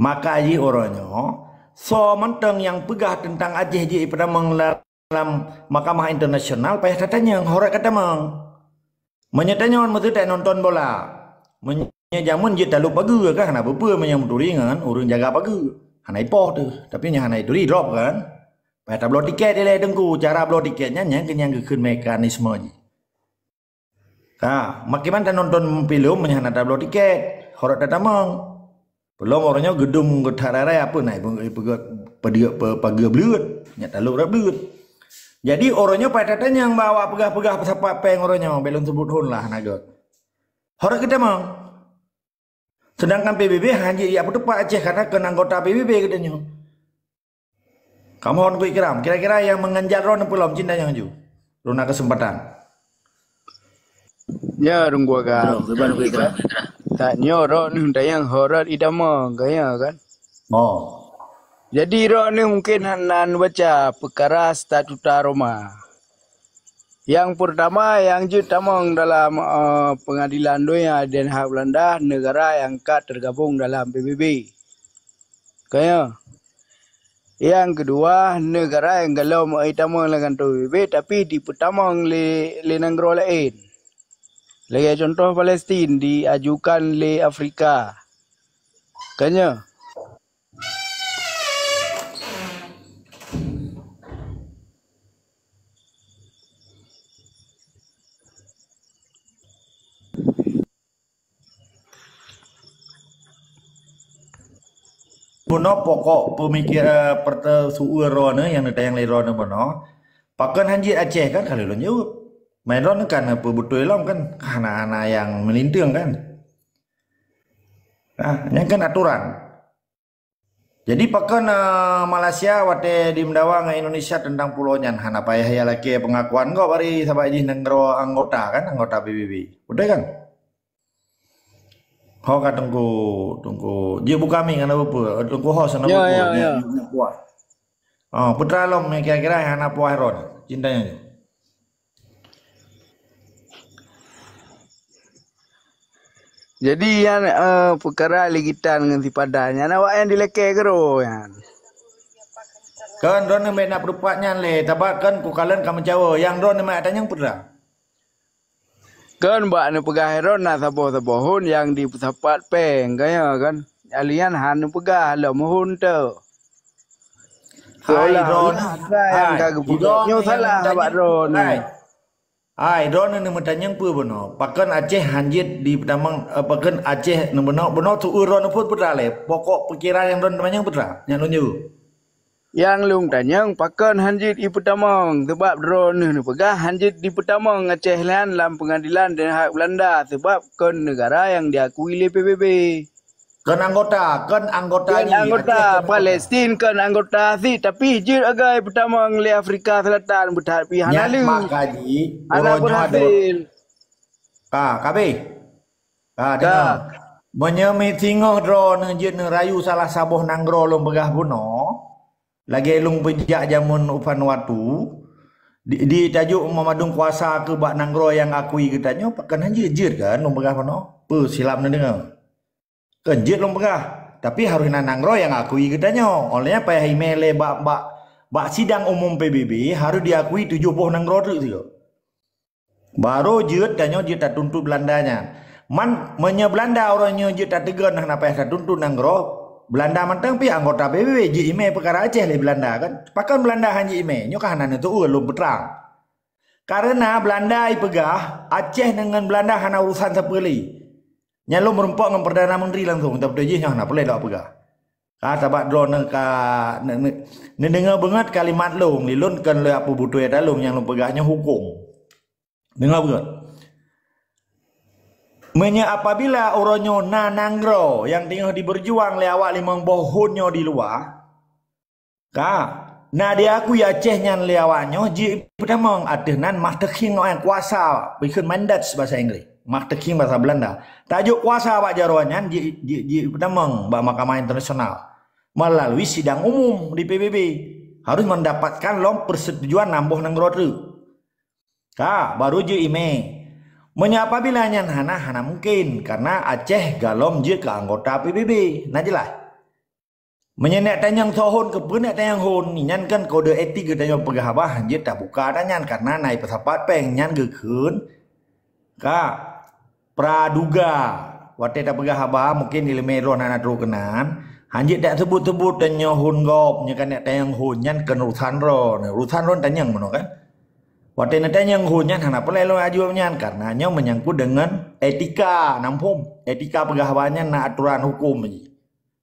Maka ji orangnya so menteng yang pegah tentang Aceh ji pada dalam Mahkamah Internasional payah katanya horek kata menyatanya orang mesti tak nonton bola menyajamun ji tak lupa pagi kan hana apa menyam turingan urang jaga pagi hana ipoh tu tapi nya hana itu drop kan payah tak beli tiket dia dengku cara beli tiketnya yang keun mekanisme ji makiman tak nonton film menyana tak beli tiket horek tak tamang belum orangnya gedung gedararai apa naik pagi belut nyata lu belut jadi orangnya pada yang bawa pegah-pegah siapa peng orangnya belum sebut hun lah naga orang kita mau sedangkan PBB hanya ya apa Pak Aceh karena kena anggota PBB katanya kamu on kira-kira yang menganjar ron pulau cinta yang ju runa kesempatan ya rung gua kan tak nyorok ni hendak yang horor idama gaya kan. Jadi ro ni mungkin hanan baca perkara statuta Roma. Yang pertama yang jutamong dalam pengadilan dunia Den Haag Belanda negara yang tergabung dalam PBB. Gaya. Yang kedua negara yang galau itamong dengan PBB tapi dipertamong le negara lain. Lagi contoh Palestin diajukan oleh Afrika. Kanya. Bono pokok pemikir pertesuuran yang ada yang leron bono. Pakan hanjit Aceh kan kalau lo nyebut. Main ron kan apa betul lam kan anak-anak yang melintang kan. Yang kan aturan. Jadi pakan Malaysia wate di mendawang Indonesia tentang pulaunya hana payah ya laki pengakuan kok bari sampai di negara anggota kan anggota PBB. Udah kan? Ho ka tunggu. Dia buka kami kan apa? Tunggu ho sana apa? Ya. Putra lom kira-kira hana puah ron cintanya. Jadi yang perkara ligitan dengan tipadanya awak yang dileke kero yan. Kan ron yang nak perupatnya le tabak kan ku kalian kamu Jawa yang ron yang tanya yang pernah. Kan mbak ni pegah ron na saboh-sabohun yang di sapat peng kaya kan. Alian han pegah lah mohon tu. Hai ron. Yang kagak pegahnya salah abak ron. Ron ni bertanya apa bono? Pakan Aceh hanjit di pertama pakan Aceh ni bono tu ron pun putra le. Pokok pikiran yang ron banyak putra. Yang nunju. Yang lung tanyang pakan hanjit di pertama sebab ron ni pegah hanjit di pertama Aceh lan dalam pengadilan Den Haag Belanda sebab kan negara yang diakui oleh PBB. Kan anggota Palestin kan anggota si tapi je agai pertama ngeli Afrika Selatan berhadapi hanalu makaji anak berhasil kabe dengar menyemi tinggoh drone je rayu salah sabuh nanggro lom begah buno lagi lung pejak jamun upan watu di tajuk memadung kuasa ke bak nanggro yang akui katanya pakan je kan lom begah buno silap dengar kenjit lom pegah tapi harus nanangro yang akui katanya olehnya payah email bak sidang umum PBB harus diakui 70 nangro tu baru jut tanya jut tak tuntut Belandanya man Belanda orangnya jut tak tegan nah payah tak tuntut nangro Belanda mantang pi anggota PBB jut email perkara Aceh le Belanda kan pakan Belanda hanya email nyo kahanan itu belum beterang karena Belanda pegah Aceh dengan Belanda hanya urusan sepeli nyalo merempak dengan Perdana Menteri langsung tapi dia nak boleh tak pegah. Sebab drone dengar banget kalimat long lilun kan le apa butuh ya dalung yang lo pegahnya hukum. Dengar banget. Apabila orangnya nanangro yang tengah diberjuang le awak limang bohonnya di luar. Dia aku ya Aceh nyan le awaknya ji pertama adenan mahtaking yang kuasa bikin mandat bahasa Inggeris. Mahtaking bahasa Belanda. Tajuk kuasa Pak Jarwanyan di pertama Mahkamah Internasional melalui sidang umum di PBB harus mendapatkan persetujuan nambuh nang rotu. Baru je ime. Menyapa bilanya hana mungkin karena Aceh galom je ke anggota PBB. Nah jelas. Menyenek tanyang sohon ke benak tanyang hon ni nyan kan kode etik ke tanyang pegahaba hanjit tak buka tanyan karena naik pesapat peng nyan ke kun ka praduga wate tak pegahaba mungkin di lemero nana tru kenan hanjit tak sebut-sebut tanyang hon gop nya kan tanyang hon nyan kan rutan ron tanyang mano kan wate tanyang hon nyan hana pelelo aju nyan karena nya menyangkut dengan etika nampum etika pegahabanya na aturan hukum ni.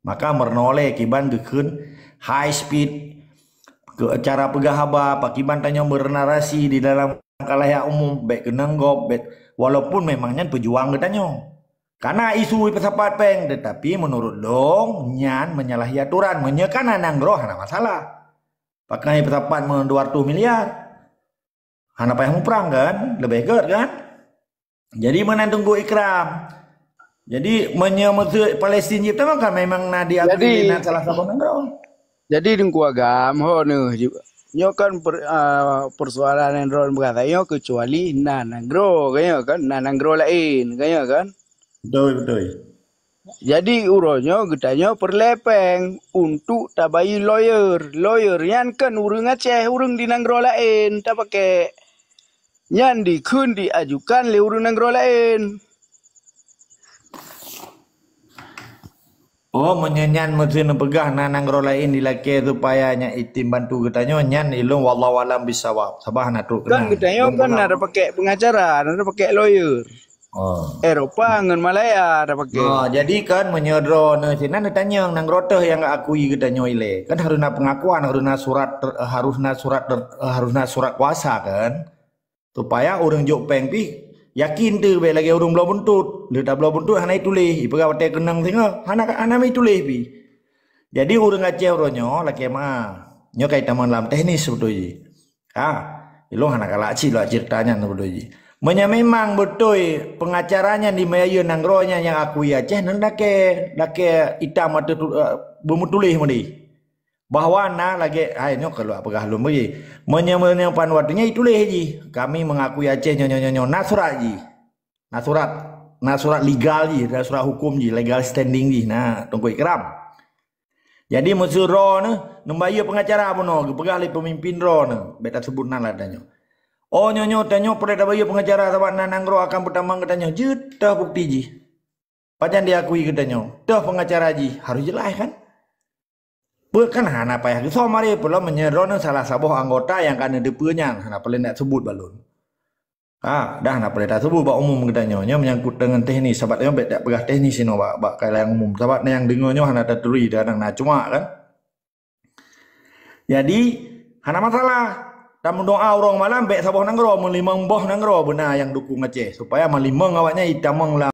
Maka mernoleh kiban gekun high speed ke acara pegahaba pakiban tanya bernarasi di dalam kalayak umum baik kenanggop baik walaupun memangnya pejuang getanya karena isu pesapat peng tetapi menurut dong nyan menyalahi aturan menyekan nanggro hana masalah pakai pesapat 200 miliar hana payah perang kan lebih good kan jadi mana tunggu ikram. Jadi menyemut Palestina itu kan memang diakui dengan salah satu negara. Jadi dengku agam ho ne nyo kan persoalan yang berkata yo kecuali nanagro kaya kan nanagro lain kaya kan. Betul. Jadi uronyo getanyo perlepeng untuk tabai lawyer yan kan urang Aceh urang di nagro lain tak pakai yan diajukan le urang nagro lain. Oh menyanyan mesin pegah nanang lain di laki supaya nya itim bantu getanyo nyan ilung wallahu alam bisawab sabah na truk kan getanyo kan ada pakai pengacara ada pakai lawyer Eropa ngan Malaya ada pakai jadi kan menyodro ne sinan tanya nang roteh yang akui getanyo ile kan harusna pengakuan harusna surat kuasa kan supaya orang jok peng pi yakin tu be lagi urung belum buntut le tak belum buntut hana tulis ipega wate kenang tengok hana mai tulis pi jadi urang Aceh uronyo laki mah nyo kai taman lam teknis sebetulnya ilung hana kala aci lo ceritanya sebetulnya memang betul pengacaranya di Melayu nanggronya yang akui Aceh nan lake hitam atau bermutulis mudi bahwa lagi nyo kalau apakah lu mui menyampaikan waktunya itulah ji kami mengakui Aceh nyo nasurat ji nasurat legal ji nasurat hukum ji legal standing ji tunggu ikram jadi musuh ro nembayu pengacara mono pegah li pemimpin ro beta sebut lah tanya nyo tanyo pada bayu pengacara tabat nanangro akan pertama katanya dah bukti ji pajan diakui katanya dah pengacara ji harus jelas kan bukan hana payah gitu mari pula menyeron salah satu anggota yang kan depunya hana paling nak sebut balun dah hana paling tak sebut bak umum katanya nya menyangkut dengan teknis sahabatnya tak pegah teknis ini bak kala yang umum sahabatnya yang dengarnya hana terturi dan cuma kan jadi hana masalah tamu doa orang malam bek sabah nanggro melimang boh nanggro benar yang dukung Aceh supaya melimang awaknya itamang lah